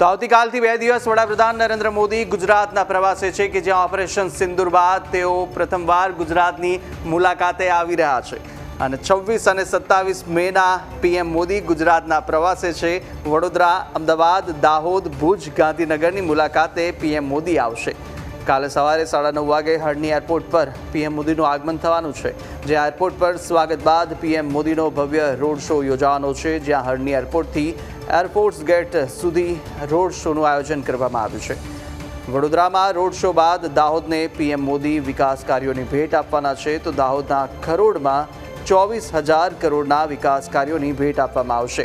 તો આવતીકાલથી 2 દિવસ વડાપ્રધાન નરેન્દ્ર મોદી ગુજરાતના પ્રવાસે છે કે જ્યાં ઓપરેશન સિંદૂર બાદ તેઓ પ્રથમવાર ગુજરાતની મુલાકાતે આવી રહ્યા છે અને 26 અને 27 મેના પીએમ મોદી ગુજરાતના પ્રવાસે છે। વડોદરા, અમદાવાદ, દાહોદ, ભુજ, ગાંધીનગરની મુલાકાતે પીએમ મોદી આવશે। કાલે સવારે 9:30 વાગે હળની એરપોર્ટ પર પીએમ મોદીનું આગમન થવાનું છે, જે એરપોર્ટ પર સ્વાગત બાદ પીએમ મોદીનો ભવ્ય રોડ શો યોજાવાનો છે, જ્યાં હળની એરપોર્ટથી એરફોર્સ ગેટ સુધી રોડ શોનું આયોજન કરવામાં આવ્યું છે। વડોદરામાં રોડ શો બાદ દાહોદને પીએમ મોદી વિકાસ કાર્યોની ભેટ આપવાના છે, તો દાહોદના ખરોડમાં 24,000 કરોડના વિકાસ કાર્યોની ભેટ આપવામાં આવશે।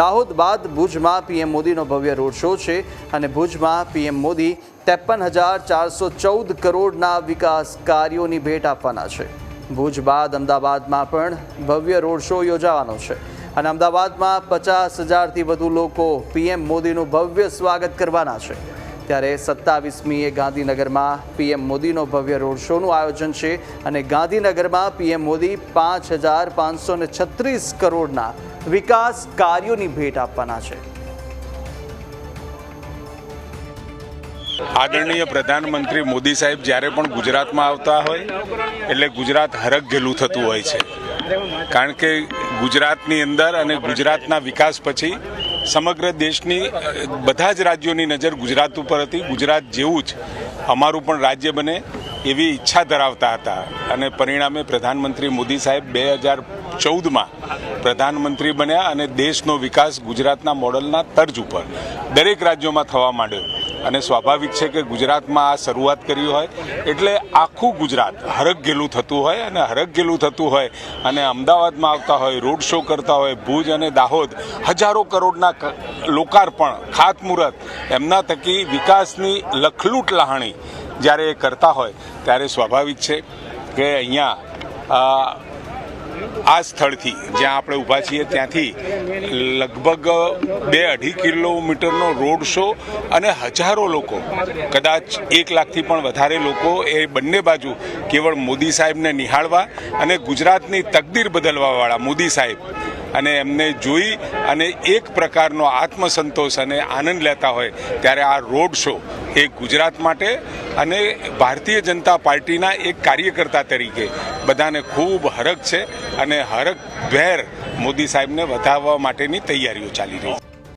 દાહોદ બાદ ભુજમાં પીએમ મોદીનો ભવ્ય રોડ શો છે અને ભુજમાં પીએમ મોદી 53,414 કરોડના વિકાસ કાર્યોની ભેટ આપવાના છે। ભુજ બાદ અમદાવાદમાં પણ ભવ્ય રોડ શો યોજાવાનો છે અને અમદાવાદમાં 50,000થી વધુ લોકો પીએમ મોદીનું ભવ્ય સ્વાગત કરવાના છે। ત્યારે 27મીએ ગાંધીનગરમાં પીએમ મોદીનો ભવ્ય રોડ શોનું આયોજન છે અને ગાંધીનગરમાં પીએમ મોદી 5,536 કરોડના વિકાસ કાર્યોની ભેટ આપવાના છે। આદરણીય પ્રધાનમંત્રી મોદી સાહેબ જ્યારે પણ ગુજરાતમાં આવતા હોય એટલે ગુજરાત હરખઘેલું થતું હોય છે, કારણ કે ગુજરાતની અંદર અને ગુજરાતના વિકાસ પછી સમગ્ર દેશની બધા જ રાજ્યોની નજર ગુજરાત ઉપર હતી। ગુજરાત જેવું જ અમારું પણ રાજ્ય બને એવી ઈચ્છા ધરાવતા હતા અને પરિણામે પ્રધાનમંત્રી મોદી સાહેબ 2014માં પ્રધાનમંત્રી બન્યા અને દેશનો વિકાસ ગુજરાતના મોડલના તર્જ ઉપર દરેક રાજ્યોમાં થવા માંડ્યો અને સ્વાભાવિક છે કે ગુજરાતમાં આ શરૂઆત કરી હોય એટલે આખું ગુજરાત હરખઘેલું થતું હોય અને હરખઘેલું થતું હોય અને અમદાવાદમાં આવતા હોય, રોડ શો કરતા હોય, ભુજ અને દાહોદ હજારો કરોડના લોકાર્પણ, ખાતમુહૂર્ત, એમના થકી વિકાસની લખલૂટ લહાણી જ્યારે એ કરતા હોય ત્યારે સ્વાભાવિક છે કે અહીંયા આ સ્થળથી જ્યાં આપણે ઊભા છીએ ત્યાંથી લગભગ 2-2.5 કિલોમીટરનો રોડ શો અને હજારો લોકો, કદાચ 1 લાખથી પણ વધારે લોકો એ બંને બાજુ કેવળ મોદી સાહેબને નિહાળવા અને ગુજરાતની તકદીર બદલવાવાળા મોદી સાહેબ અને એમને જોઈ અને એક પ્રકારનો આત્મસંતોષ અને આનંદ લેતા હોય ત્યારે આ રોડ શો એ ગુજરાત માટે અને ભારતીય જનતા પાર્ટીના એક કાર્યકર્તા તરીકે બધાને ખૂબ હરખ છે અને હરખભેર મોદી સાહેબને વધાવવા માટેની તૈયારીઓ ચાલી રહી છે।